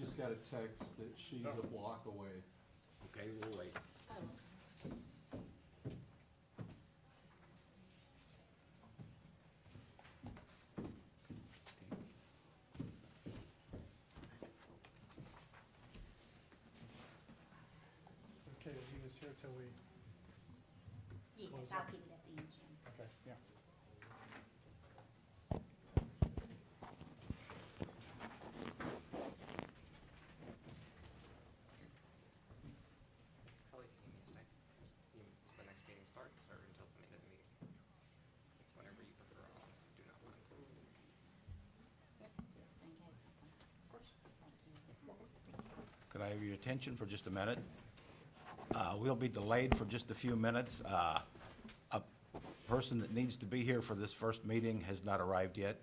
just got a text that she's a block away. Okay, we'll wait. It's okay to leave us here till we, Yes, Close I'll up. keep it at the end, Jim. okay, yeah. How late do you need me to stay? You, so the next meeting starts or until the end of the meeting? Whenever you prefer, I honestly do not mind. Just in case something. Of course. Thank you. Could I have your attention for just a minute? We'll be delayed for just a few minutes. A person that needs to be here for this first meeting has not arrived yet.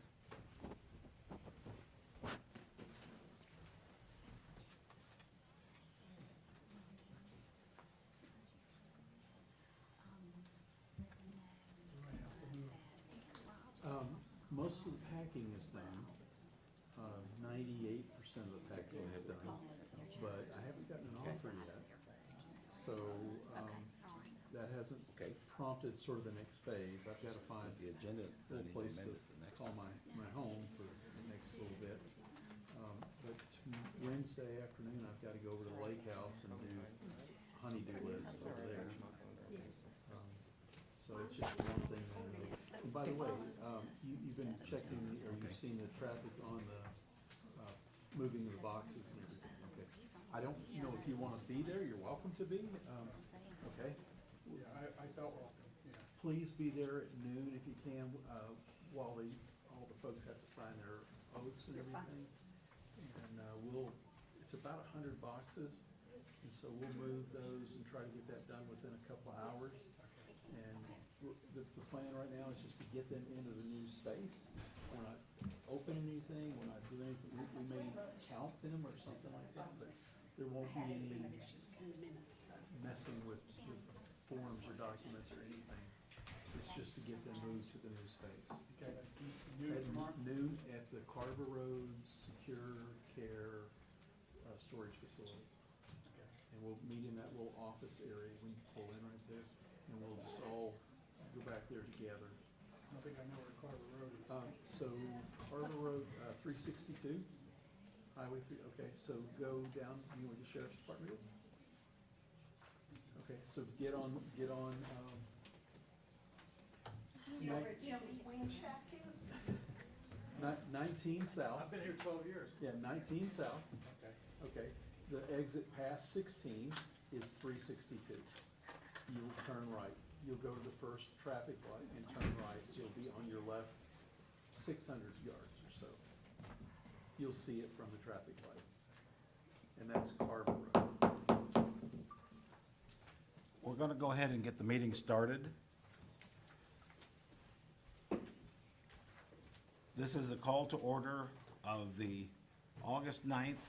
Most of the packing is done. 98% of the packing is done, but I haven't gotten an offer yet. So, that hasn't Okay. prompted sort of the next phase. I've got to find The agenda, a little place to call my home for the next little bit. But Wednesday afternoon, I've got to go over to the lake house and do honeydew list over there. So it's just one thing. And by the way, you've been checking, or you've seen the traffic on the, moving the boxes and everything, okay? I don't know if you wanna be there, you're welcome to be, okay? Yeah, I felt welcome, yeah. Please be there at noon if you can, while all the folks have to sign their oaths and everything. And, it's about 100 boxes, and so we'll move those and try to get that done within a couple of hours. And the plan right now is just to get them into the new space. We're not opening anything, we're not doing anything, we may count them or something like that, but there won't be any messing with forms or documents or anything. It's just to get them moved to the new space. Okay, that's new At tomorrow? noon at the Carver Road Secure Care Storage Facility. Okay. And we'll meet in that little office area, we can pull in right there, and we'll just all go back there together. I don't think I know where Carver Road is. So Carver Road, 362, Highway 3, okay, so go down, you know where the sheriff's department is? Okay, so get on, You know where Jim's Wing Shack is? 19 south, I've been here 12 years. yeah, 19 south, Okay. okay. The exit past 16 is 362. You'll turn right. You'll go to the first traffic light and turn right. You'll be on your left 600 yards or so. You'll see it from the traffic light. And that's Carver Road. We're going to go ahead and get the meeting started. This is a call to order of the August 9th,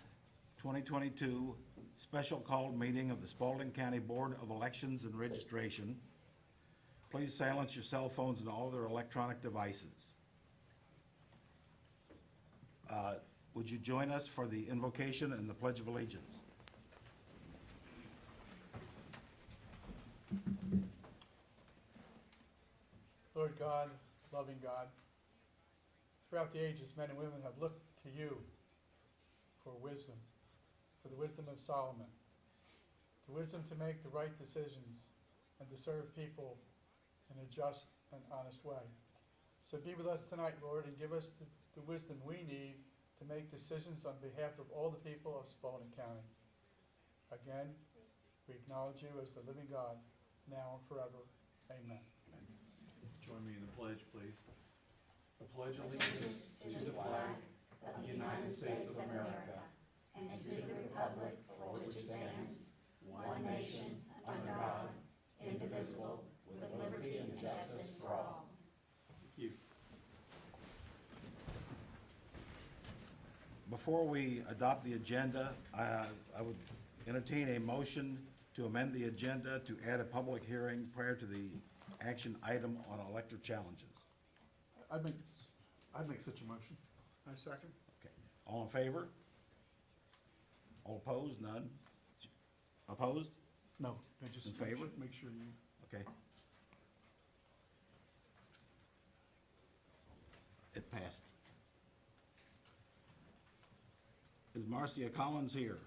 2022 special called meeting of the Spalding County Board of Elections and Registration. Please silence your cell phones and all other electronic devices. Would you join us for the invocation and the Pledge of Allegiance? Lord God, loving God, throughout the ages, men and women have looked to you for wisdom, for the wisdom of Solomon, the wisdom to make the right decisions and to serve people in a just and honest way. So be with us tonight, Lord, and give us the wisdom we need to make decisions on behalf of all the people of Spalding County. Again, we acknowledge you as the living God, now and forever. Amen. Join me in the pledge, please. I pledge allegiance to the flag of the United States of America and to the republic for which it stands, one nation, under God, indivisible, with liberty and justice for all. Thank you. Before we adopt the agenda, I would entertain a motion to amend the agenda to add a public hearing prior to the action item on elector challenges. I'd make such a motion. I second. Okay. All in favor? All opposed? None? Opposed? No, I just. In favor? Make sure you. Okay. It passed. Is Marcia Collins here?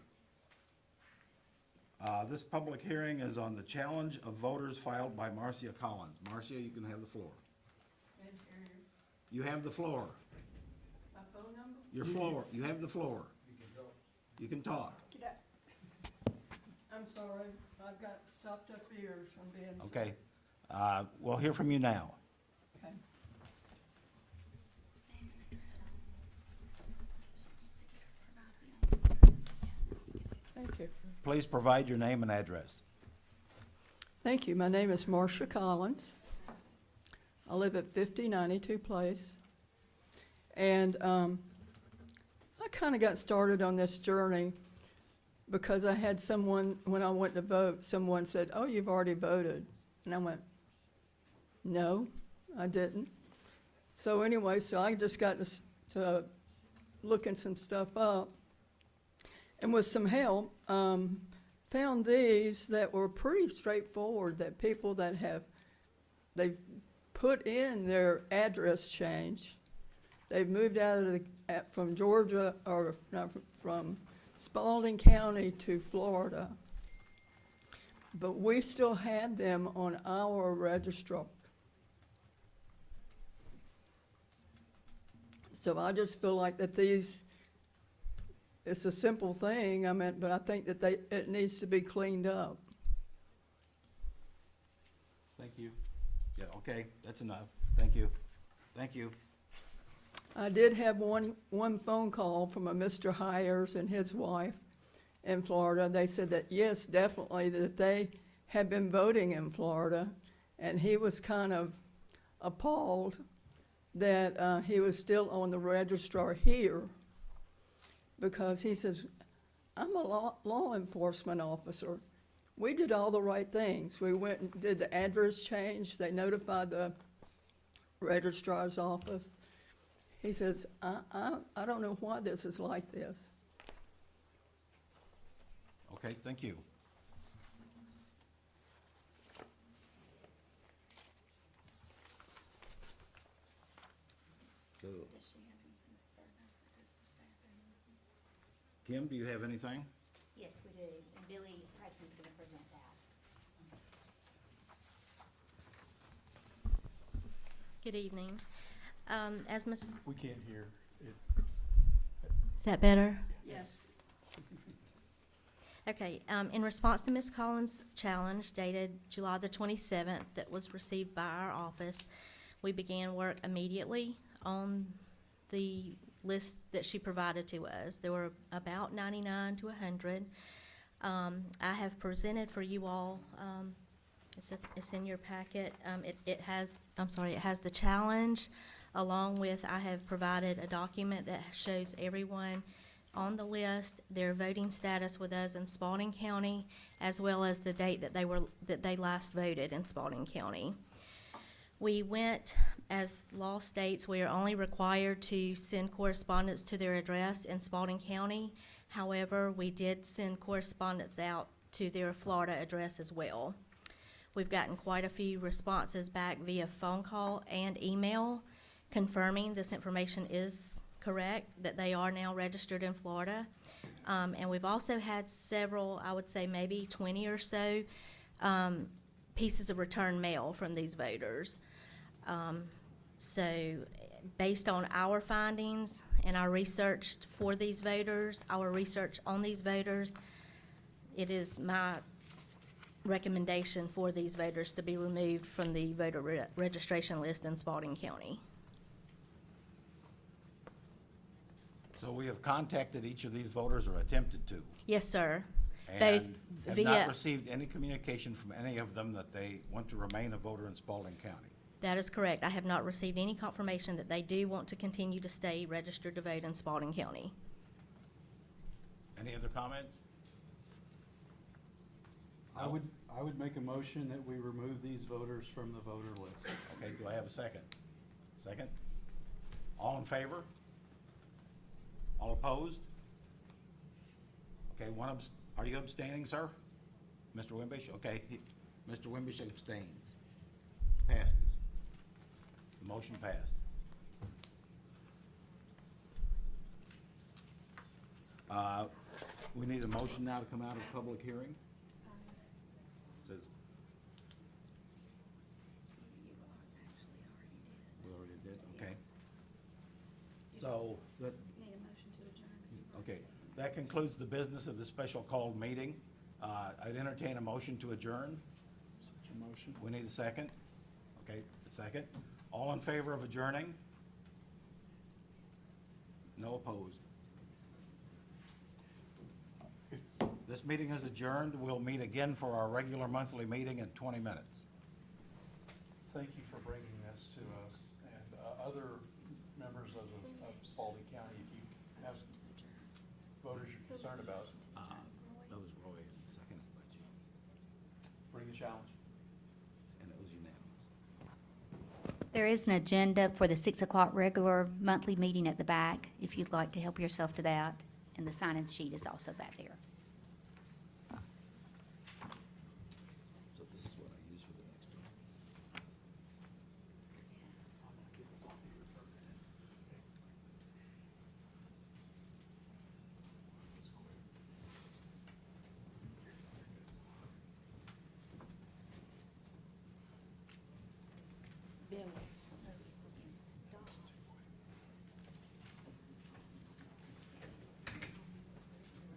This public hearing is on the challenge of voters filed by Marcia Collins. Marcia, you can have the floor. You have the floor. My phone number? Your floor, you have the floor. You can talk. I'm sorry, I've got stopped up ears from being sick. Okay. We'll hear from you now. Okay. Thank you. Please provide your name and address. Thank you. My name is Marcia Collins. I live at 5092 Place. And I kind of got started on this journey because I had someone, when I went to vote, someone said, "Oh, you've already voted." And I went, "No, I didn't." So anyway, so I just got to looking some stuff up. And with some help, found these that were pretty straightforward, that people that they've put in their address change. They've moved out of from Georgia, or not, from Spalding County to Florida. But we still had them on our registrar. So I just feel like that it's a simple thing, but I think that it needs to be cleaned up. Thank you. Yeah, okay, that's enough. Thank you. Thank you. I did have one phone call from a Mr. Hires and his wife in Florida. They said that, yes, definitely, that they had been voting in Florida, and he was kind of appalled that he was still on the registrar here, because he says, "I'm a law enforcement officer. We did all the right things. We went and did the address change. They notified the registrar's office." He says, I don't know why this is like this. Okay, thank you. So, Kim, do you have anything? Yes, we do, and Billy Preston's gonna present that. Good evening. As Ms. We can't hear. Is that better? Yes. Okay, in response to Ms. Collins' challenge dated July the 27th that was received by our office, we began work immediately on the list that she provided to us. There were about 99 to 100. I have presented for you all, it's in your packet. It has the challenge, along with, I have provided a document that shows everyone on the list, their voting status with us in Spalding County, as well as the date that they last voted in Spalding County. We went, as law states, we are only required to send correspondence to their address in Spalding County. However, we did send correspondence out to their Florida address as well. We've gotten quite a few responses back via phone call and email confirming this information is correct, that they are now registered in Florida. And we've also had several, I would say maybe 20 or so, pieces of return mail from these voters. So based on our findings and our research for these voters, our research on these voters, it is my recommendation for these voters to be removed from the voter registration list in Spalding County. So we have contacted each of these voters, or attempted to, Yes, sir. Both and have via, not received any communication from any of them that they want to remain a voter in Spalding County. that is correct. I have not received any confirmation that they do want to continue to stay registered to vote in Spalding County. Any other comments? I would make a motion that we remove these voters from the voter list. Okay, do I have a second? Second? All in favor? All opposed? Okay, are you abstaining, sir? Mr. Wimbish? Okay, Mr. Wimbish abstains. Passes. The motion passed. We need a motion now to come out of public hearing. Says. We already did, okay. So, that, Need a motion to adjourn. okay, that concludes the business of this special called meeting. I'd entertain a motion to adjourn. Such a motion. We need a second. Okay, a second. All in favor of adjourning? No opposed. This meeting is adjourned. We'll meet again for our regular monthly meeting in 20 minutes. Thank you for bringing this to us and other members of Spalding County. If you have voters you're concerned about, That was Roy, second, bring the challenge. and it was unanimous. There is an agenda for the 6 o'clock regular monthly meeting at the back, if you'd like to help yourself to that. And the sign-in sheet is also back there. So this is what I use for the next one.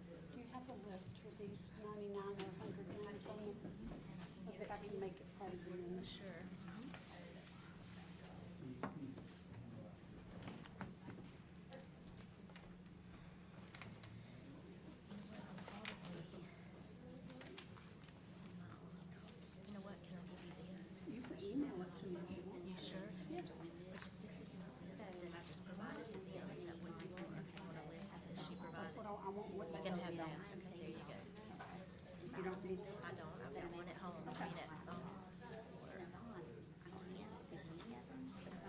Do you have a list for these 99 or 100 names on them? So that I can make it part of the minutes? Sure. You know what, can I give you this? You can email it to me if you want. You sure? Because this is my list that I just provided to them, is that what you want, or if you want a list that she That's provided? what I want. What You can have that, there you go. You don't need this I one? don't, I've got one at home, I need it,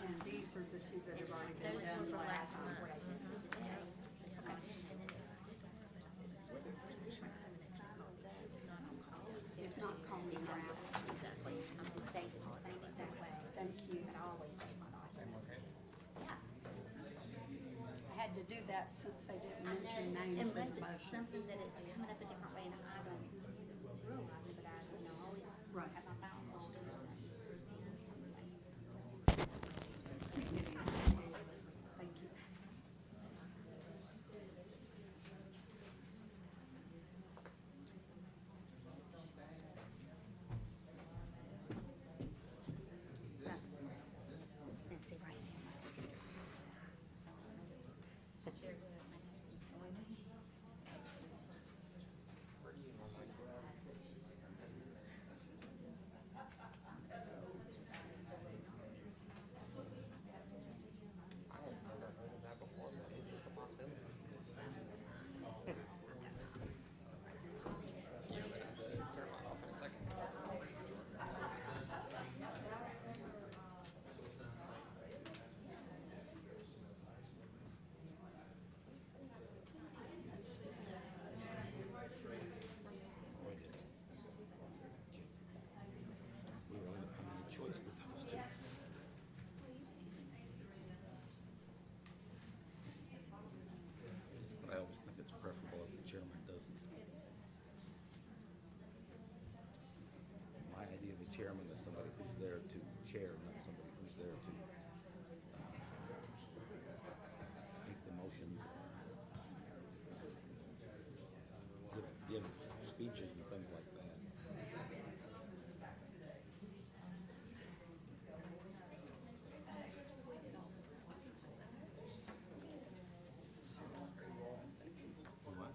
And these are the two that have already been those done were from last last time. month. And then if I did one, but if I was this one, if not, I'll call it. If not, call me around. Exactly, I'm gonna save it, Thank you. I always save my documents. Yeah. I had to do that since they didn't mention names in Unless the it's motion. something that it's coming up a different way and I don't realize it, but I, always Right. have my file folders. Thank you. Let's see right here. I have never heard of that before, but it is a possibility. Yeah, but I just turn mine off in a second. We really don't have any choice with those two. But I always think it's preferable if the chairman doesn't. My idea of a chairman is somebody who's there to chair, not somebody who's there to make the motions, give speeches and things like that. What?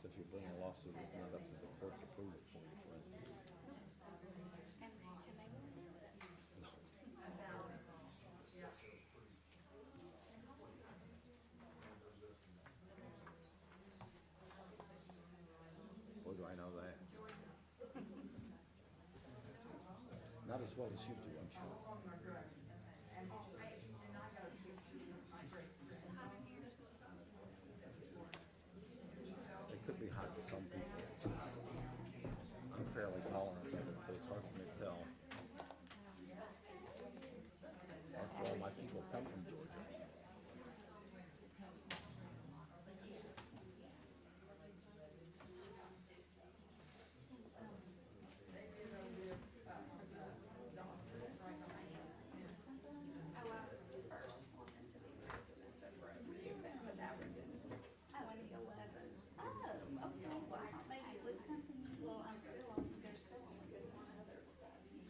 if you bring a lawsuit, it's not up to the court to prove it for you, for instance. And they won't do it. Boy, do I know that. Not as well as you do, I'm sure. It could be hot to some people. I'm fairly tolerant of it, so it's hard for me to tell. After all, my people come from Georgia. Oh, I was the first woman to be president of Roadview, but that was in 2011. Oh, okay, wow, maybe it was something, well, I'm still on, there's still only been one other besides me.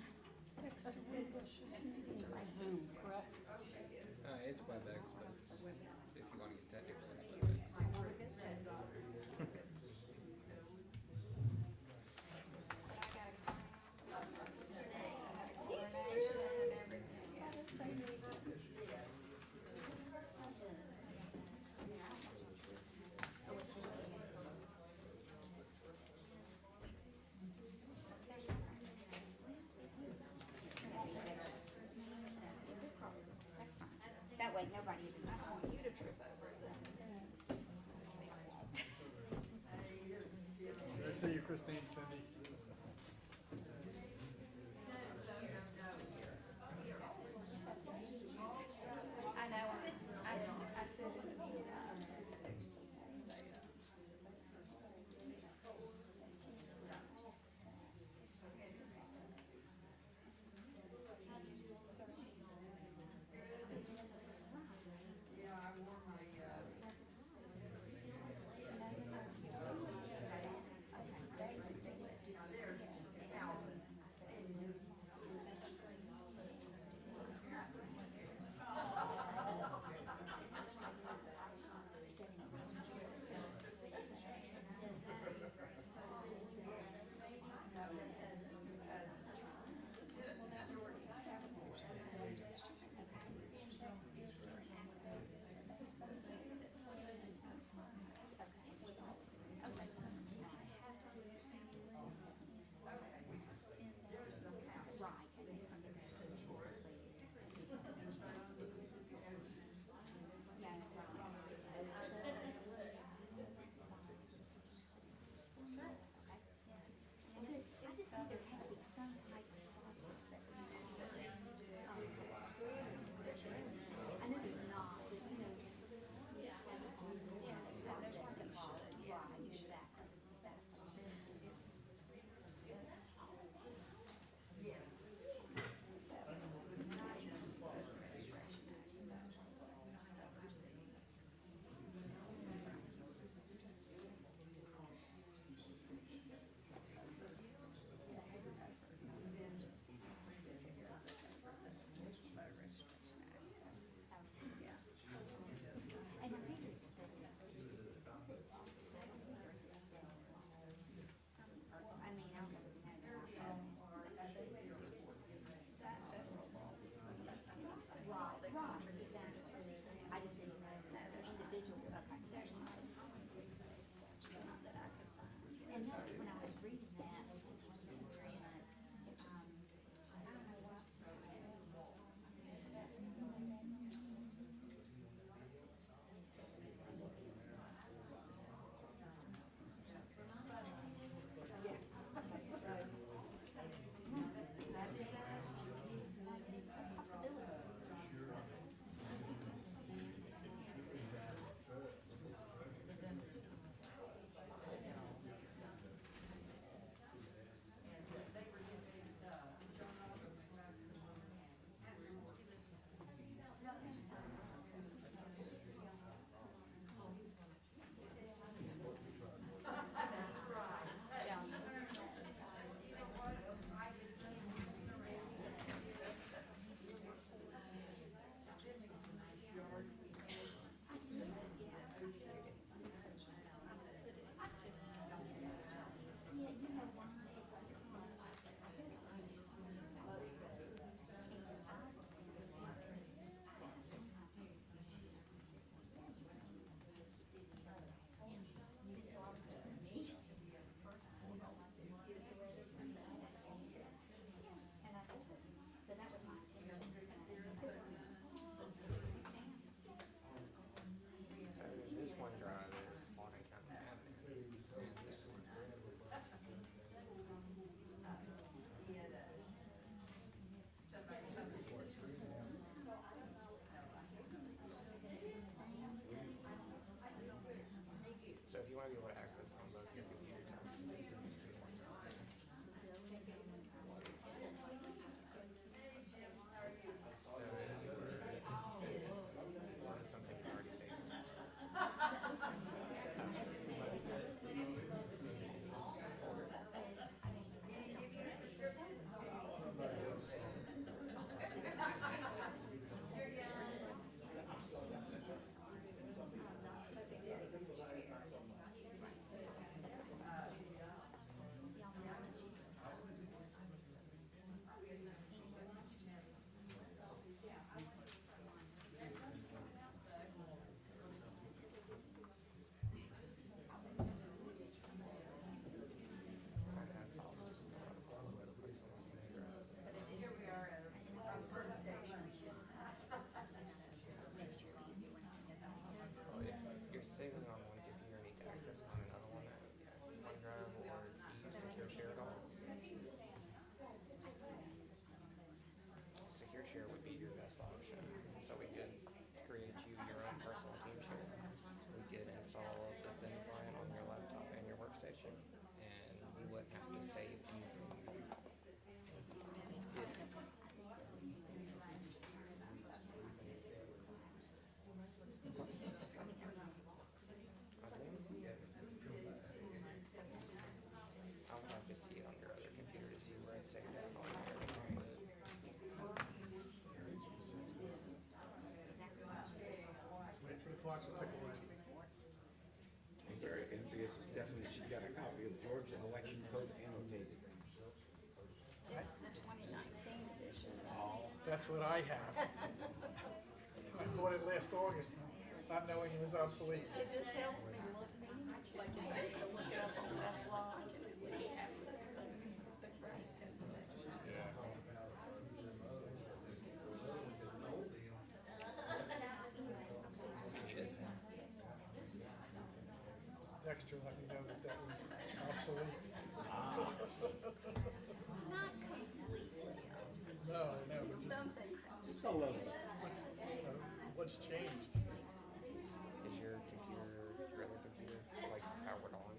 Dexter Bush's meeting by Zoom, correct? It's WebEx, but if you want to get technical, it's WebEx. That's fine. That way, nobody even, I don't want you to trip over it. I see you, Christine, Cindy. I know, I sit in the meantime. Okay, they do it. That's what I have. I bought it last August, not knowing it was obsolete. It just helps me look, like if I need to look it up on Westlaw, I can at least have the right code section. Dexter let me know that that was obsolete. Not completely obsolete. No, I know, but just Some things have to Just a little. what's changed? Is your computer, your other computer, like powered on?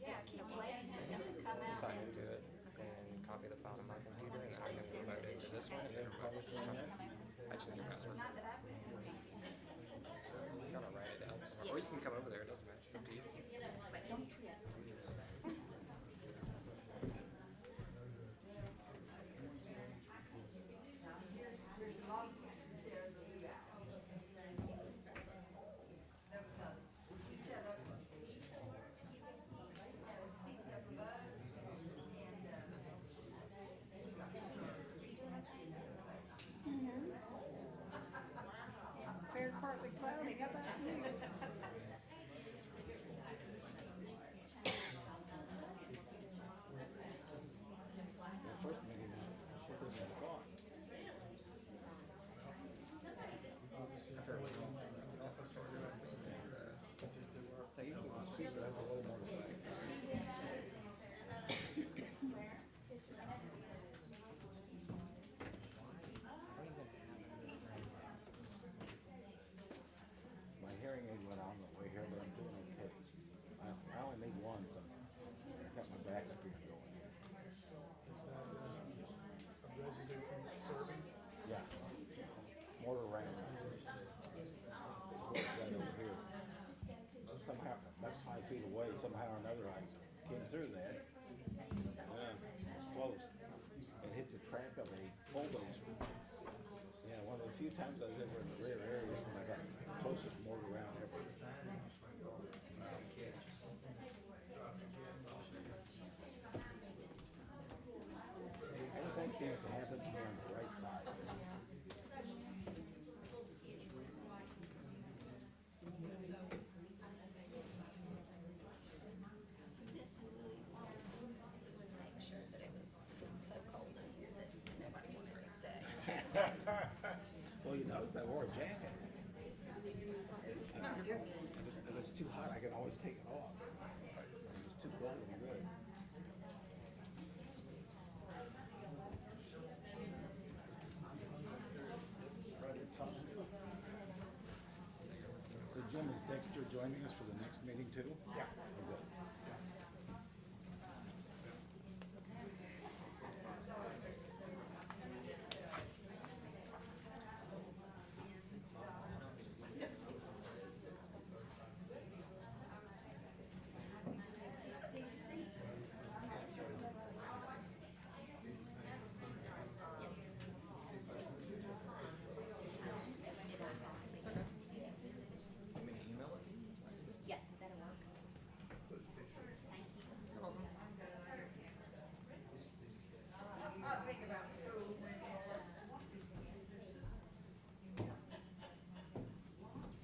Yeah, I keep waiting for them to come out. Sign into it and copy the file to my computer, and I can load it into this one and then publish it. I just need your password. Not that I've been working. You gotta write it out somewhere, or you can come over there. It doesn't matter. It's up to you. But don't trip. Fair partly cloudy, how about you? The first meeting, she didn't have a thought. Obviously, I told you, the office ordered up the work. They usually can speak, but I have a little more to say. My hearing aid went out on the way here, but I'm doing okay. I only need one, so I got my back up here going. Is that a residue from serving? Yeah. Mortar ram. It's right over here. Somehow, about 5 feet away, somehow or another, I came through that. Close. It hit the track of a bulldozer. Yeah, one of the few times I was ever in the rear areas when I got closest mortar round ever. Everything seems to happen to me on the right side. Missing Willie Watson, because he would make sure that it was so cold in here that nobody wanted to stay. Well, you notice I wore a jacket. If it's too hot, I can always take it off. If it's too cold, I'm good. Right at top. So Jim, is Dexter joining us for the next meeting too? Yeah. Oh, good. You mean to email it? Yeah, that'll work. Thank you. You're welcome.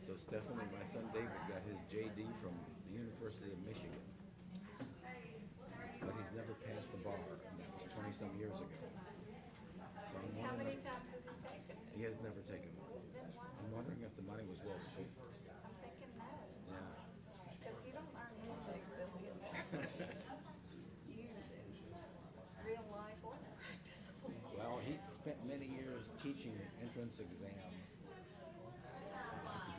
So Stephanie, my son David got his JD from the University of Michigan. But he's never passed the bar, and that was 20-some years ago. So I'm How many wondering, times has he taken it? he has never taken one. I'm wondering if the money was well spent. I'm thinking no, Yeah. because you don't learn anything really unless you use it in real life or practice of law. Well, he spent many years teaching an entrance exam to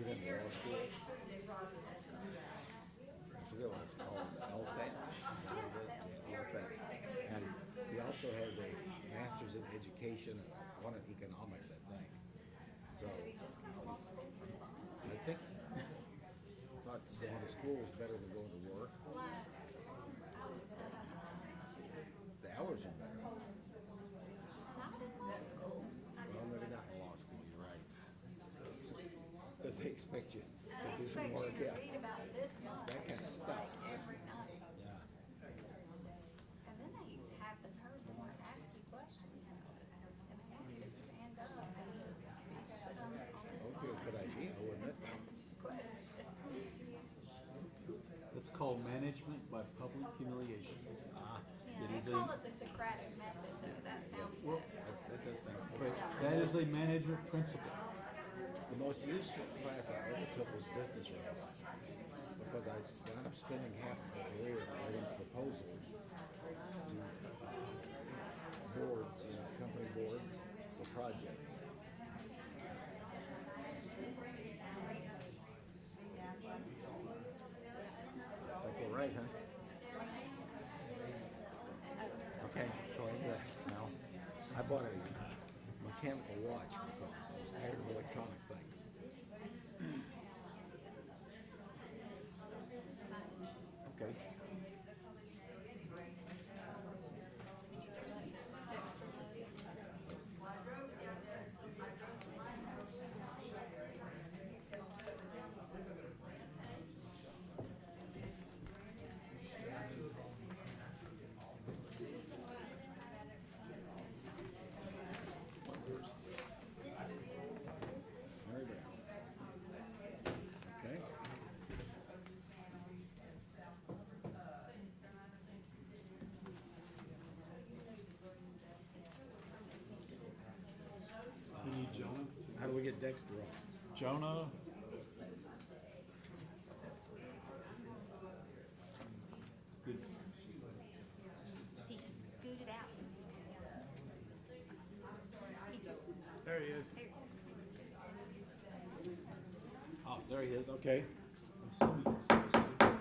get into law school. I forget what it's called, LSAT? LSAT. And he also has a master's in education and one in economics, I think. So Did he just go to law school for fun? I think, thought going to school was better than going to work. Why? The hours are better. Not in law school. Well, maybe not in law school, you're right. Because they expect you to They do some expect you work, to yeah. read about this much. That kind of stuff. Every night. Yeah. And then they have the nerve to want to ask you questions. And the guy just management by public humiliation. Yeah, It they is call it the Socratic method, though, that sounds Well, better. That does sound But that is a management principle. The most useful class I ever took was business writing, because I wound up spending half my career writing proposals to boards, company boards for projects. I think we're right, huh? Okay, go ahead. Now, I bought a mechanical watch because I was tired of electronic things. Okay. Mary Brown. Okay. We need Jonah. How do we get Dexter on? Jonah. Good. He scooted out. He just, There he is. there. Oh, there he is, okay. I'm assuming it's-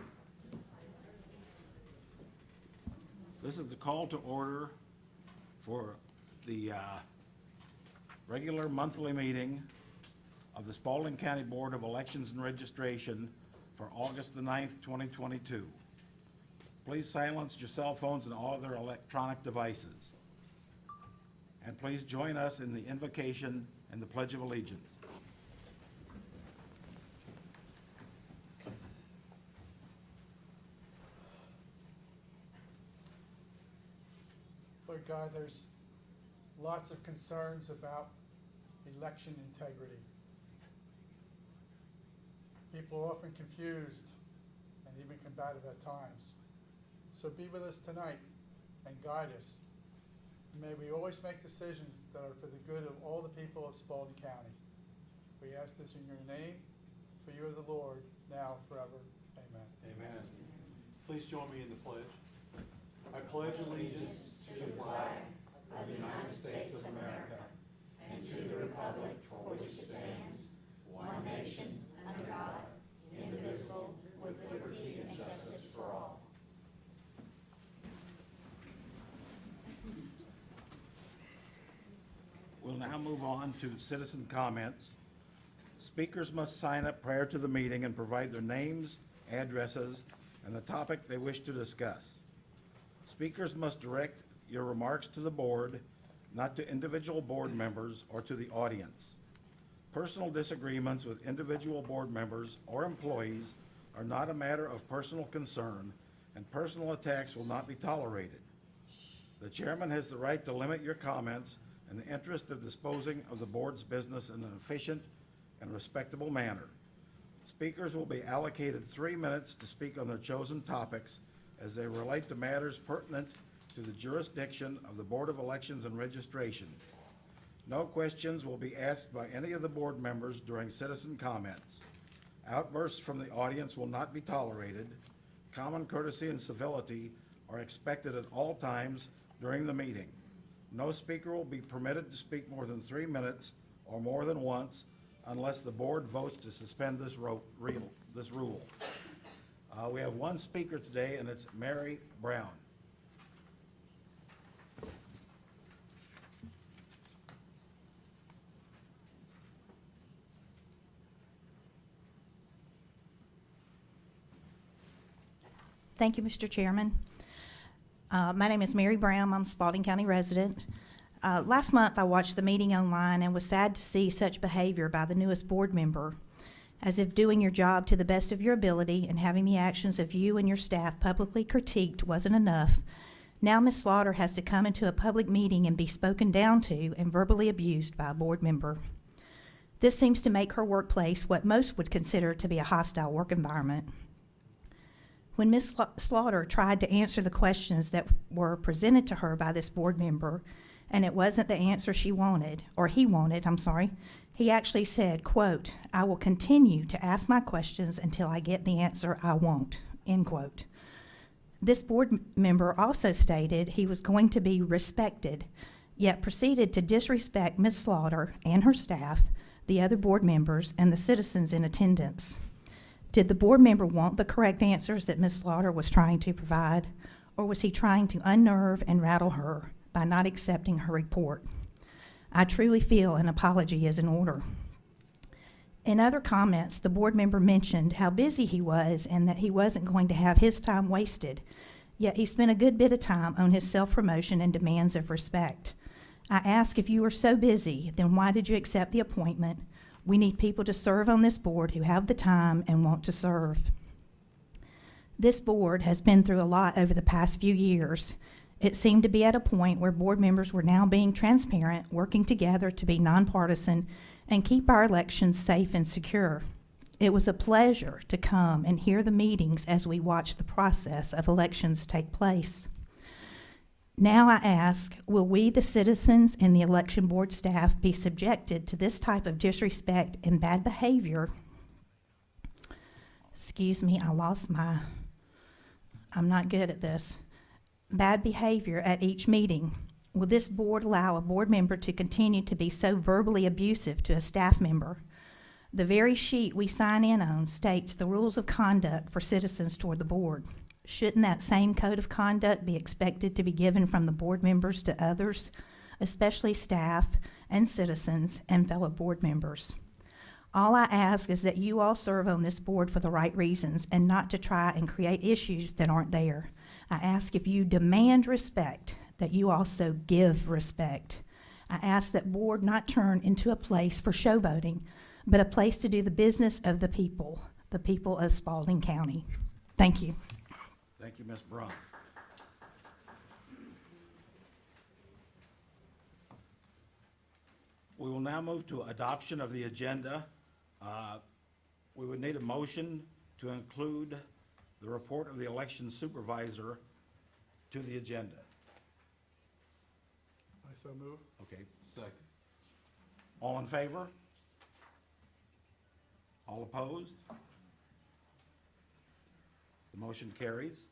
This is the call to order for the regular monthly meeting of the Spalding County Board of Elections and Registration for August the 9th, 2022. Please silence your cell phones and all other electronic devices. And please join us in the invocation and the Pledge of Allegiance. Lord God, there's lots of concerns about election integrity. People are often confused and even combative at times. So be with us tonight and guide us. May we always make decisions that are for the good of all the people of Spalding County. We ask this in your name, for you are the Lord, now, forever. Amen. Amen. Please join me in the pledge. I pledge allegiance to the flag of the United States of America and to the republic for which it stands, one nation, under God, indivisible, with liberty and justice for all. We'll now move on to citizen comments. Speakers must sign up prior to the meeting and provide their names, addresses, and the topic they wish to discuss. Speakers must direct your remarks to the board, not to individual board members or to the audience. Personal disagreements with individual board members or employees are not a matter of personal concern, and personal attacks will not be tolerated. The chairman has the right to limit your comments in the interest of disposing of the board's business in an efficient and respectable manner. Speakers will be allocated 3 minutes to speak on their chosen topics as they relate to matters pertinent to the jurisdiction of the Board of Elections and Registration. No questions will be asked by any of the board members during citizen comments. Outbursts from the audience will not be tolerated. Common courtesy and civility are expected at all times during the meeting. No speaker will be permitted to speak more than 3 minutes or more than once unless the board votes to suspend this rule. We have one speaker today, and it's Mary Brown. Thank you, Mr. Chairman. My name is Mary Brown. I'm a Spalding County resident. Last month, I watched the meeting online and was sad to see such behavior by the newest board member, as if doing your job to the best of your ability and having the actions of you and your staff publicly critiqued wasn't enough. Now Ms. Slaughter has to come into a public meeting and be spoken down to and verbally abused by a board member. This seems to make her workplace what most would consider to be a hostile work environment. When Ms. Slaughter tried to answer the questions that were presented to her by this board member, and it wasn't the answer she wanted, or he wanted, I'm sorry, he actually said, quote, "I will continue to ask my questions until I get the answer I want," end quote. This board member also stated he was going to be respected, yet proceeded to disrespect Ms. Slaughter and her staff, the other board members, and the citizens in attendance. Did the board member want the correct answers that Ms. Slaughter was trying to provide, or was he trying to unnerve and rattle her by not accepting her report? I truly feel an apology is in order. In other comments, the board member mentioned how busy he was and that he wasn't going to have his time wasted, yet he spent a good bit of time on his self-promotion and demands of respect. I ask, if you were so busy, then why did you accept the appointment? We need people to serve on this board who have the time and want to serve. This board has been through a lot over the past few years. It seemed to be at a point where board members were now being transparent, working together to be nonpartisan, and keep our elections safe and secure. It was a pleasure to come and hear the meetings as we watched the process of elections take place. Now I ask, will we, the citizens and the election board staff, be subjected to this type of disrespect and bad behavior? Excuse me, I'm not good at this. Bad behavior at each meeting. Will this board allow a board member to continue to be so verbally abusive to a staff member? The very sheet we sign in on states the rules of conduct for citizens toward the board. Shouldn't that same code of conduct be expected to be given from the board members to others, especially staff and citizens and fellow board members? All I ask is that you all serve on this board for the right reasons and not to try and create issues that aren't there. I ask, if you demand respect, that you also give respect. I ask that board not turn into a place for showboating, but a place to do the business of the people of Spalding County. Thank you. Thank you, Ms. Braun. We will now move to adoption of the agenda. We would need a motion to include the report of the election supervisor to the agenda. I so move. Okay. Second. All in favor? All opposed? The motion carries.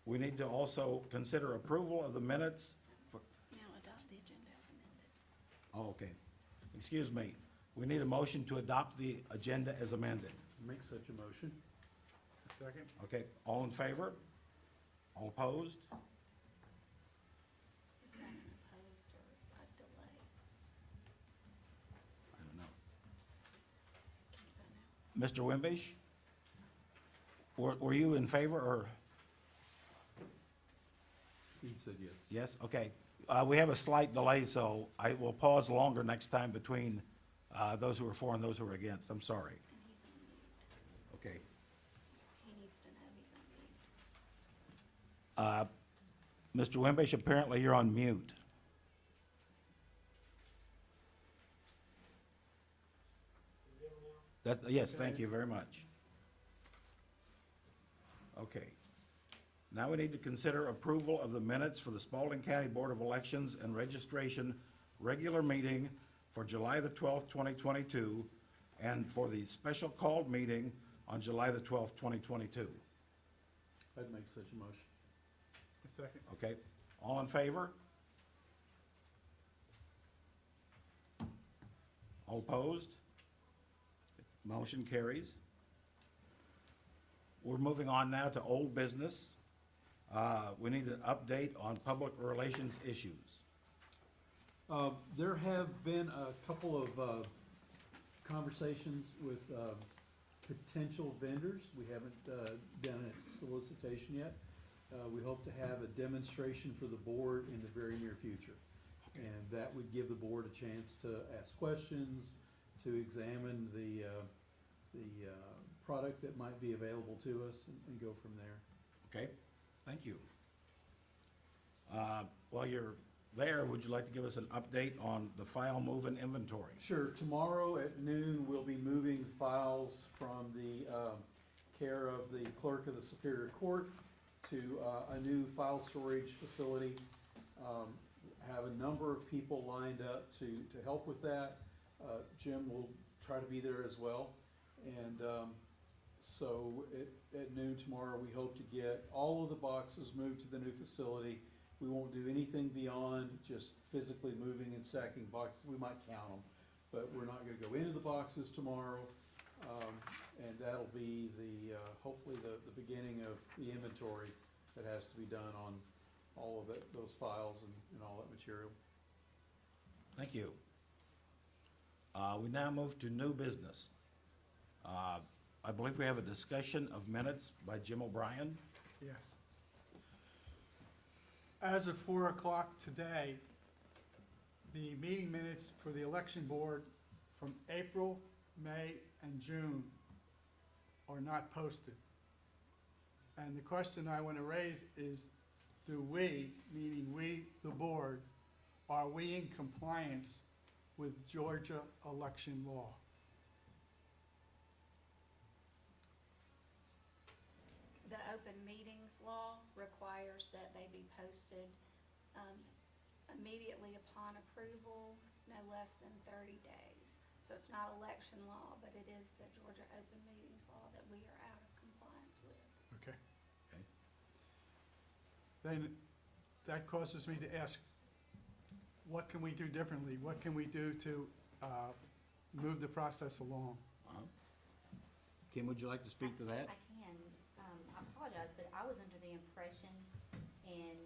We need to also consider approval of the minutes for, Now adopt the agenda as amended. oh, okay. Excuse me. We need a motion to adopt the agenda as amended. Make such a motion. Second. Okay, all in favor? All opposed? Is that an opposed or a delay? I don't know. Can you find out? Mr. Wimbish? Were you in favor or? He said yes. Yes, okay. We have a slight delay, so I will pause longer next time between those who are for and those who are against. I'm sorry. And he's on mute. Okay. He needs to know he's on mute. Mr. Wimbish, apparently you're on mute. Yes, thank you very much. Okay. Now we need to consider approval of the minutes for the Spalding County Board of Elections and Registration regular meeting for July the 12th, 2022, and for the special called meeting on July the 12th, 2022. I'd make such a motion. A second. Okay, all in favor? All opposed? Motion carries. We're moving on now to old business. We need an update on public relations issues. There have been a couple of conversations with potential vendors. We haven't done a solicitation yet. We hope to have a demonstration for the board in the very near future. And that would give the board a chance to ask questions, to examine the product that might be available to us and go from there. Okay, thank you. While you're there, would you like to give us an update on the file move and inventory? Sure, tomorrow at noon, we'll be moving files from the care of the clerk of the Superior Court to a new file storage facility. Have a number of people lined up to help with that. Jim will try to be there as well. And so at noon tomorrow, we hope to get all of the boxes moved to the new facility. We won't do anything beyond just physically moving and stacking boxes. We might count them, but we're not gonna go into the boxes tomorrow. And that'll be hopefully the beginning of the inventory that has to be done on all of those files and all that material. Thank you. We now move to new business. I believe we have a discussion of minutes by Jim O'Brien. Yes. As of 4 o'clock today, the meeting minutes for the election board from April, May, and June are not posted. And the question I want to raise is, do we, meaning we, the board, are we in compliance with Georgia election law? The open meetings law requires that they be posted immediately upon approval, no less than 30 days. So it's not election law, but it is the Georgia open meetings law that we are out of compliance with. Okay. Okay. Then that causes me to ask, what can we do differently? What can we do to move the process along? Kim, would you like to speak to that? I can. I apologize, but I was under the impression and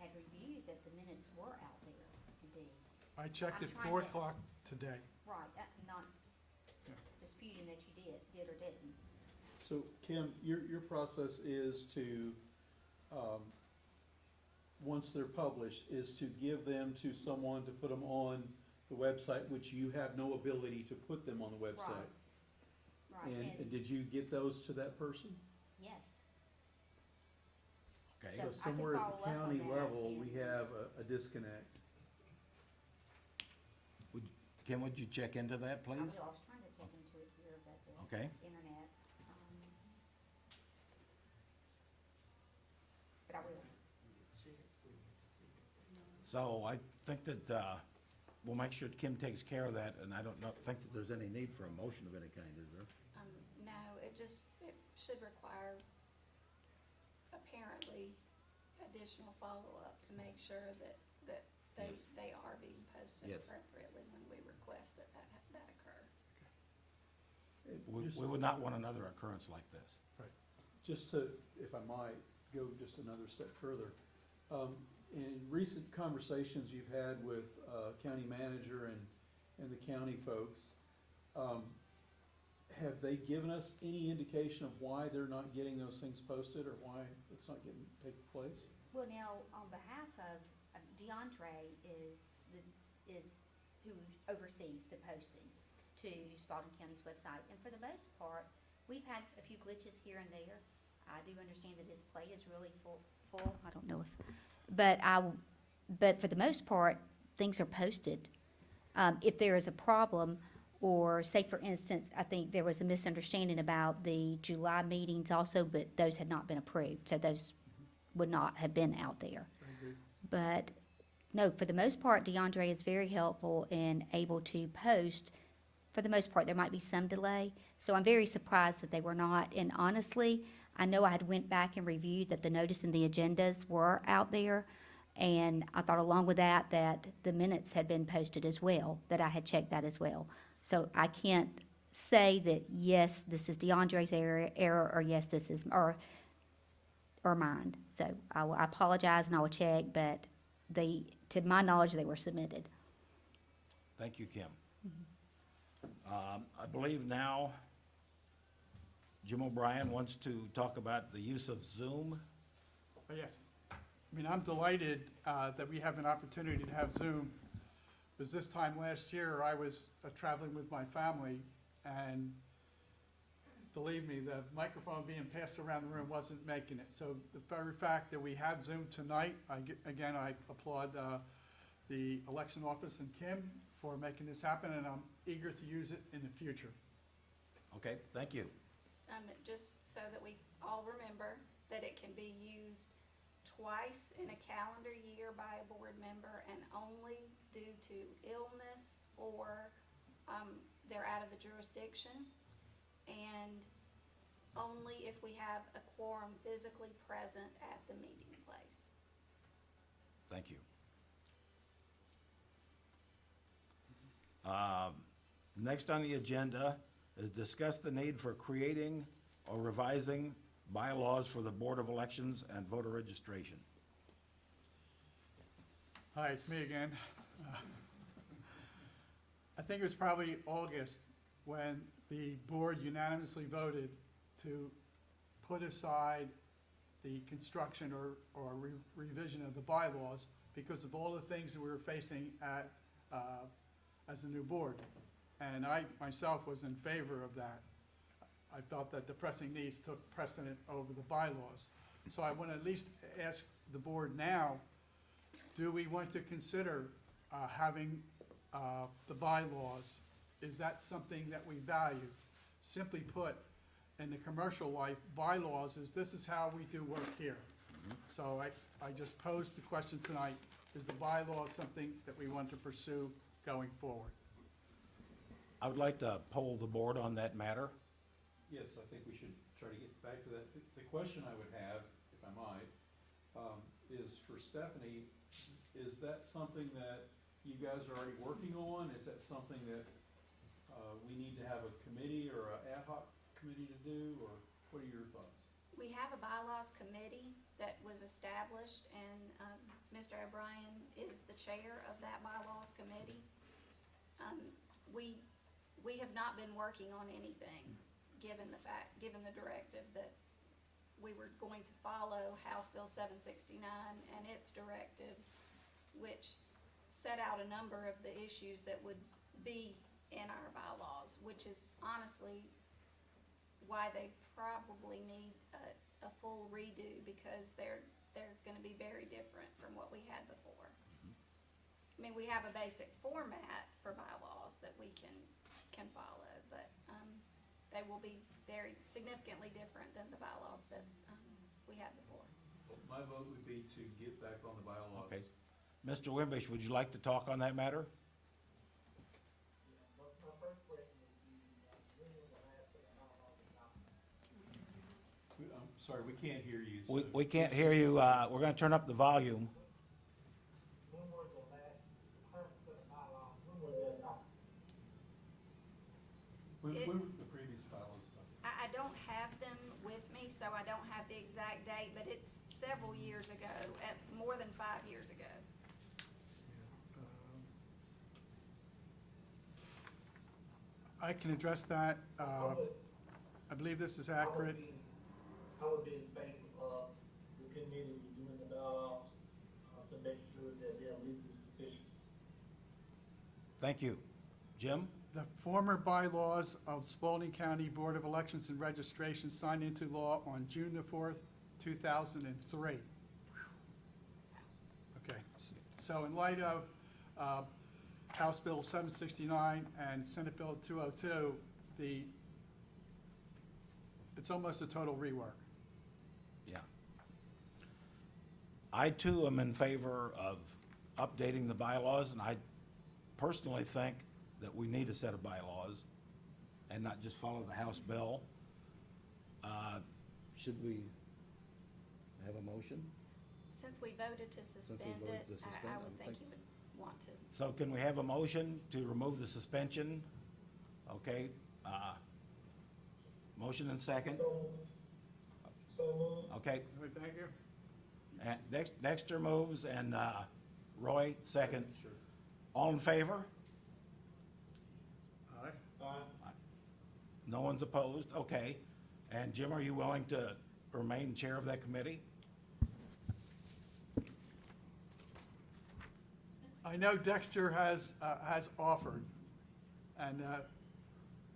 had reviewed that the minutes were out there, indeed. I checked I'm at trying 4 to- o'clock today. Right, not Yeah. disputing that you did or didn't. So Kim, your process is to, once they're published, is to give them to someone to put them on the website, which you have no ability to put them on the website. Right, And did you get those to that person? yes. Okay. So I So could somewhere at follow the up on county that level, and- we have a disconnect. Kim, would you check into that, I please? will. I was trying to check into it here, but the Okay. internet. But I will. So I think that we'll make sure Kim takes care of that, and I don't think that there's any need for a motion of any kind, is there? No, it should require apparently additional follow-up to make sure that Yes. they are being posted Yes. appropriately when we request that occur. Just- We would not want another occurrence like this. Just to, if I might, go just another step further. In recent conversations you've had with county manager and the county folks, have they given us any indication of why they're not getting those things posted or why it's not taking place? Well, now, on behalf of, DeAndre is who oversees the posting to Spalding County's website. And for the most part, we've had a few glitches here and there. I do understand that his plate is really full. I don't know but for the most part, things are posted. If there is a problem, or say for instance, I think there was a misunderstanding about the July meetings also, but those had not been approved, so those would not have been out there. But no, for the most part, DeAndre is very helpful and able to post. For the most part, there might be some delay, so I'm very surprised that they were not. And honestly, I know I had went back and reviewed that the notice and the agendas were out there, and I thought along with that, that the minutes had been posted as well, that I had checked that as well. So I can't say that, yes, this is DeAndre's error, or yes, this is, or mine. So I apologize and I will check, but to my knowledge, they were submitted. Thank you, Kim. I believe now Jim O'Brien wants to talk about the use of Zoom. Yes. I mean, I'm delighted that we have an opportunity to have Zoom, because this time last year, I was traveling with my family, and believe me, the microphone being passed around the room wasn't making it. So the very fact that we have Zoom tonight, I applaud the election office and Kim for making this happen, and I'm eager to use it in the future. Okay, thank you. Just so that we all remember that it can be used twice in a calendar year by a board member and only due to illness or, they're out of the jurisdiction. And only if we have a quorum physically present at the meeting place. Thank you. Next on the agenda is discuss the need for creating or revising bylaws for the Board of Elections and voter registration. Hi, it's me again. I think it was probably August when the board unanimously voted to put aside the construction or revision of the bylaws because of all the things that we were facing at, as a new board. And I myself was in favor of that. I felt that the pressing needs took precedent over the bylaws. So I want to at least ask the board now, do we want to consider having the bylaws? Is that something that we value? Simply put, in the commercial life, bylaws is this is how we do work here. So I just posed the question tonight, is the bylaw something that we want to pursue going forward? I would like to poll the board on that matter. Yes, I think we should try to get back to that. The question I would have, if I might, is for Stephanie, is that something that you guys are already working on? Is that something that we need to have a committee or an ad hoc committee to do, or what are your thoughts? We have a bylaws committee that was established, and Mr. O'Brien is the chair of that bylaws committee. We have not been working on anything, given the directive that we were going to follow House Bill 769 and its directives, which set out a number of the issues that would be in our bylaws, which is honestly why they probably need a full redo, because they're gonna be very different from what we had before. I mean, we have a basic format for bylaws that we can follow, but they will be very significantly different than the bylaws that we had before. My vote would be to get back on the bylaws. Okay. Mr. Wimbish, would you like to talk on that matter? I'm sorry, we can't hear you. We can't hear you. We're gonna turn up the volume. When were the previous bylaws? I don't have them with me, so I don't have the exact date, but it's several years ago, at more than 5 years ago. I can address that. I believe this is accurate. I would be in favor of the committee redoing the bylaws to make sure that they are legally sufficient. Thank you. Jim? The former bylaws of Spalding County Board of Elections and Registration signed into law on June the 4th, 2003. Okay, so in light of House Bill 769 and Senate Bill 202, it's almost a total rework. Yeah. I too am in favor of updating the bylaws, and I personally think that we need a set of bylaws and not just follow the House bill. Should we have a motion? Since we voted to suspend voted it, to suspend, I I would think- think you would want to. So can we have a motion to remove the suspension? Okay, motion and second, So moved. okay. Thank you. And Dexter moves and Roy seconds. Sure. All in favor? All right. No one's opposed, okay. And Jim, are you willing to remain chair of that committee? I know Dexter has offered, and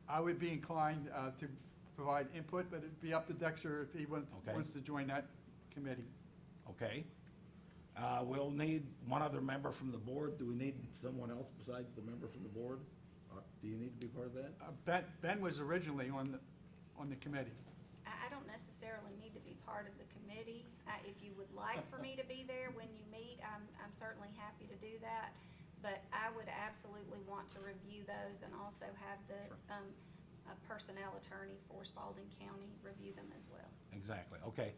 I would be inclined to provide input, but it'd be up to Dexter if he Okay. wants to join that committee. Okay. We'll need one other member from the board. Do we need someone else besides the member from the board? Do you need to be part of that? Ben was originally on the committee. I don't necessarily need to be part of the committee. If you would like for me to be there when you meet, I'm certainly happy to do that. But I would absolutely want to review those and also have the, a personnel attorney for Spalding County review them as well. Exactly, okay.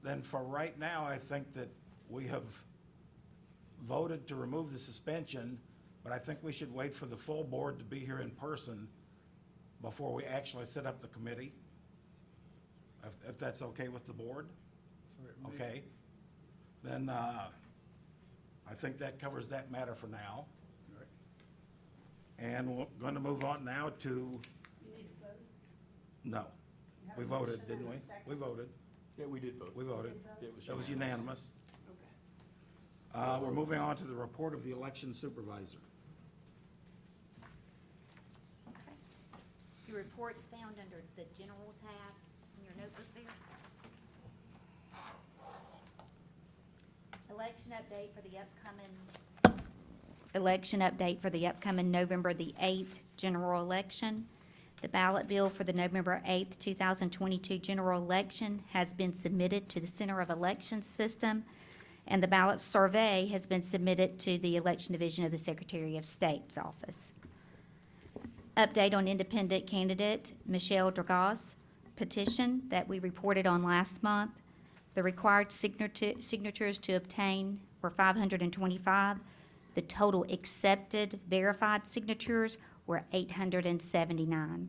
Then for right now, I think that we have voted to remove the suspension, but I think we should wait for the full board to be here in person before we actually set up the committee, if that's okay with the board. Okay, then I think that covers that matter for now. And we're going to move on now to. You need to vote? No, we voted, didn't we? We voted, Yeah, we did vote. we voted. It That was unanimous. Okay. We're moving on to the report of the election supervisor. Okay. Your report's found under the general tab in your notebook there. Election update for the upcoming November the 8th general election. The ballot bill for the November 8th, 2022 general election has been submitted to the Center of Elections System, and the ballot survey has been submitted to the Election Division of the Secretary of State's office. Update on independent candidate Michelle Dragos petition that we reported on last month. The required signatures to obtain were 525. The total accepted verified signatures were 879.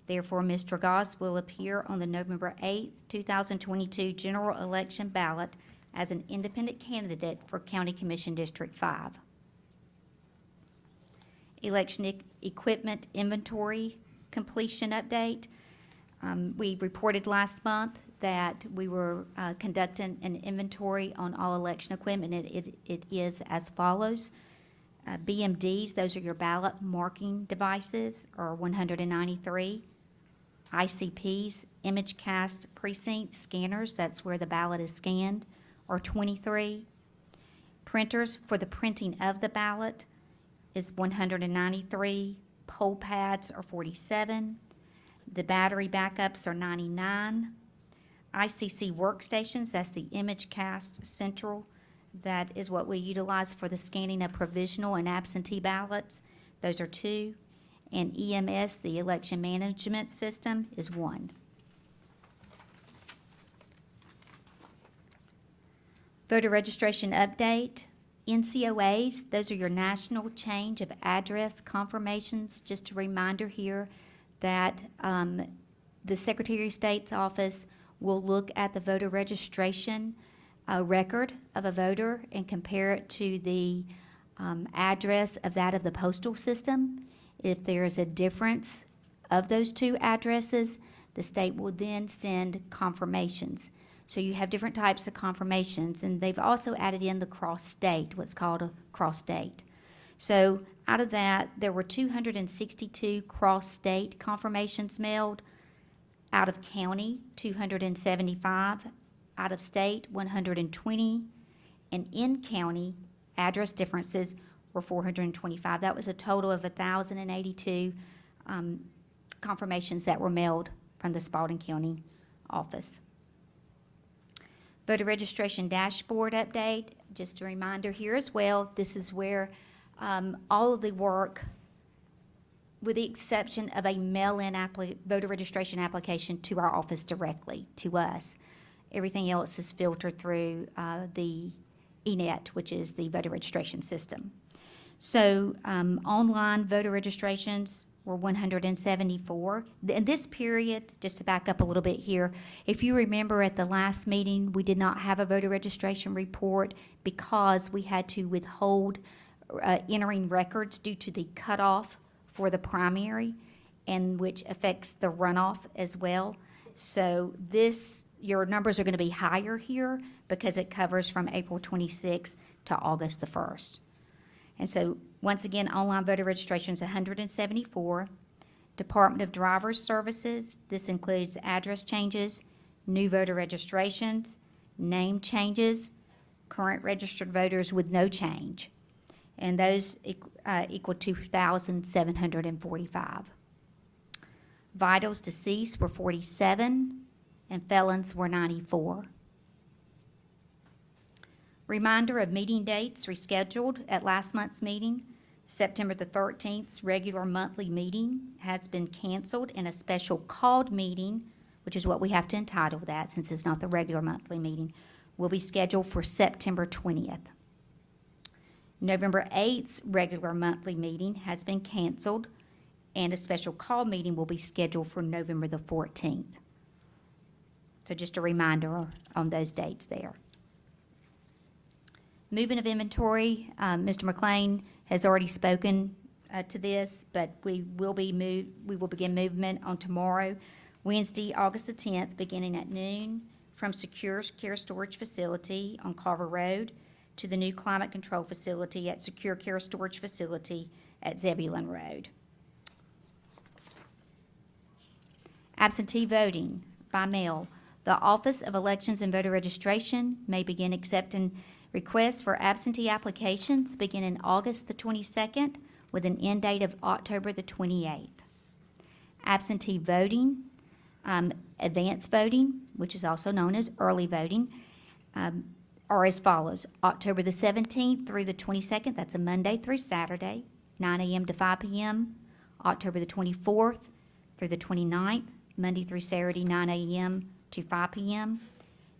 Therefore, Ms. Dragos will appear on the November 8th, 2022 general election ballot as an independent candidate for County Commission District 5. Election equipment inventory completion update. We reported last month that we were conducting an inventory on all election equipment. It is as follows. BMDs, those are your ballot marking devices, are 193. ICPs, image cast precinct scanners, that's where the ballot is scanned, are 23. Printers for the printing of the ballot is 193. Poll pads are 47. The battery backups are 99. ICC workstations, that's the image cast central. That is what we utilize for the scanning of provisional and absentee ballots. Those are 2. And EMS, the election management system, is 1. Voter registration update. NCOAs, those are your national change of address confirmations. Just a reminder here that the Secretary of State's office will look at the voter registration record of a voter and compare it to the address of that of the postal system. If there is a difference of those two addresses, the state will then send confirmations. So you have different types of confirmations, and they've also added in the cross-state, what's called a cross-state. So out of that, there were 262 cross-state confirmations mailed. Out of county, 275. Out of state, 120. And in county, address differences were 425. That was a total of 1,082 confirmations that were mailed from the Spalding County office. Voter registration dashboard update, just a reminder here as well, this is where all of the work, with the exception of a mail-in voter registration application to our office directly, to us, everything else is filtered through the ENET, which is the voter registration system. So online voter registrations were 174. In this period, just to back up a little bit here, if you remember at the last meeting, we did not have a voter registration report because we had to withhold entering records due to the cutoff for the primary, and which affects the runoff as well. So your numbers are going to be higher here because it covers from April 26th to August the 1st. And so, once again, online voter registration is 174. Department of Driver's Services, this includes address changes, new voter registrations, name changes, current registered voters with no change, and those equal 2,745. Vitals deceased were 47, and felons were 94. Reminder of meeting dates rescheduled at last month's meeting. September the 13th's regular monthly meeting has been canceled, and a special called meeting, which is what we have to entitle that since it's not the regular monthly meeting, will be scheduled for September 20th. November 8th's regular monthly meeting has been canceled, and a special call meeting will be scheduled for November the 14th. So just a reminder on those dates there. Movement of inventory, Mr. McLean has already spoken to this, but we will begin movement on tomorrow, Wednesday, August the 10th, beginning at noon, from Secure Care Storage Facility on Carver Road to the new Climate Control Facility at Secure Care Storage Facility at Zebulon Road. Absentee voting by mail. The Office of Elections and Voter Registration may begin accepting requests for absentee applications beginning August the 22nd with an end date of October the 28th. Absentee voting, advance voting, which is also known as early voting, are as follows. October the 17th through the 22nd, that's a Monday through Saturday, 9 a.m. to 5 p.m. October the 24th through the 29th, Monday through Saturday, 9 a.m. to 5 p.m.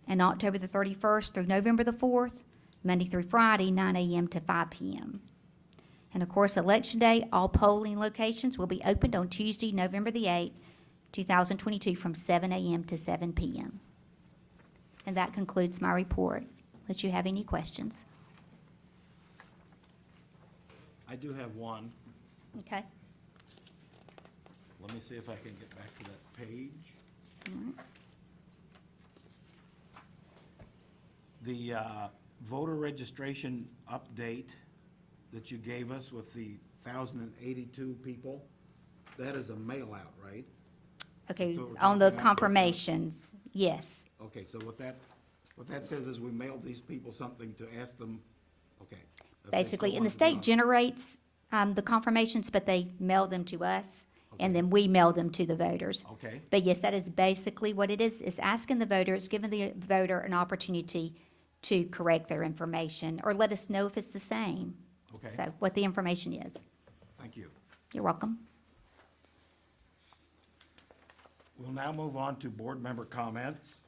And October the 31st through November the 4th, Monday through Friday, 9 a.m. to 5 p.m. And of course, Election Day, all polling locations will be opened on Tuesday, November the 8th, 2022, from 7 a.m. to 7 p.m. And that concludes my report, unless you have any questions. I do have one. Okay? Let me see if I can get back to that page. The voter registration update that you gave us with the 1,082 people, that is a mail-out, right? Okay, So we're on the talking about- confirmations, yes. Okay, so what that says is we mailed these people something to ask them, okay. if they Basically, still and the want to be state on- generates the confirmations, but they mail them to us, and then we mail them to the voters. Okay, But yes, that is basically what it is. It's asking the voter, it's giving the voter an opportunity to correct their information or let us know if it's the same. okay, So what the information is. thank you. You're welcome. We'll now move on to board member comments.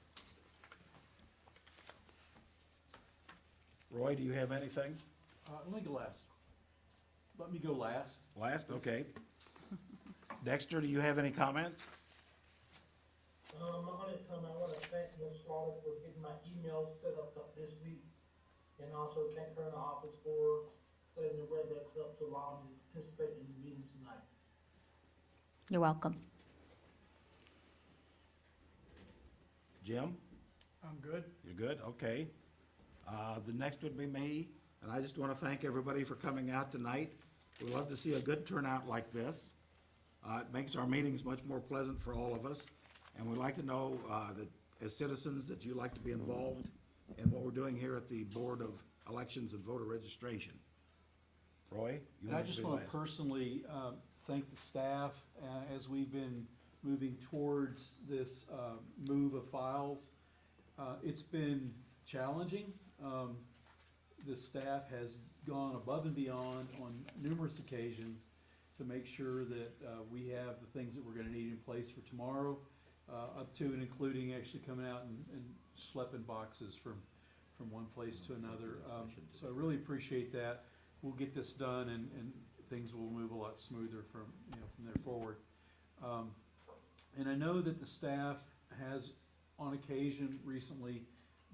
Roy, do you have anything? Let me go last. Let me go last. Last, okay. Dexter, do you have any comments? My only comment, I want to thank Ms. Slaughter for getting my email set up this week, and also thank her in the office for setting the WebEx up to allow me to participate in the meeting tonight. You're welcome. Jim? I'm good. You're good? Okay. The next would be me, and I just want to thank everybody for coming out tonight. We love to see a good turnout like this. It makes our meetings much more pleasant for all of us, and we'd like to know that as citizens that you like to be involved in what we're doing here at the Board of Elections and Voter Registration. Roy? you And I want to just be want last. to personally thank the staff as we've been moving towards this move of files. It's been challenging. The staff has gone above and beyond on numerous occasions to make sure that we have the things that we're gonna need in place for tomorrow, up to and including actually coming out and schlepping boxes from one place to another. So I really appreciate that. We'll get this done and things will move a lot smoother from there forward. And I know that the staff has on occasion recently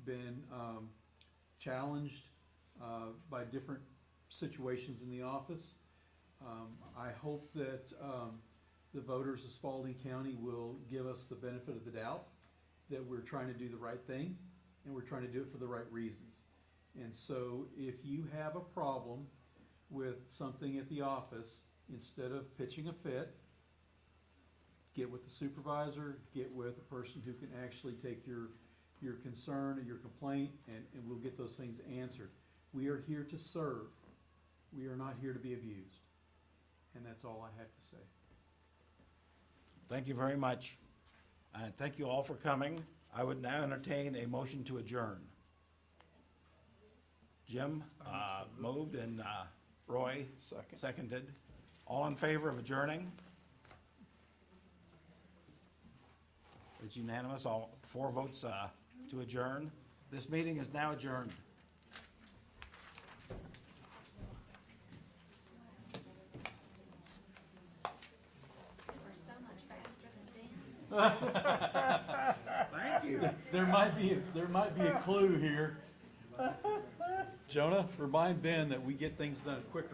been challenged by different situations in the office. I hope that the voters of Spalding County will give us the benefit of the doubt that we're trying to do the right thing and we're trying to do it for the right reasons. And so if you have a problem with something at the office, instead of pitching a fit, get with the supervisor, get with a person who can actually take your your concern or your complaint, and we'll get those things answered. We are here to serve. We are not here to be abused. And that's all I have to say. Thank you very much. And thank you all for coming. I would now entertain a motion to adjourn. Jim, moved, and, Roy? Second. Seconded. All in favor of adjourning? It's unanimous, all 4 votes, to adjourn. This meeting is now adjourned. We're so much faster than them. Thank you. There might be a clue here. Jonah, remind Ben that we get things done quicker.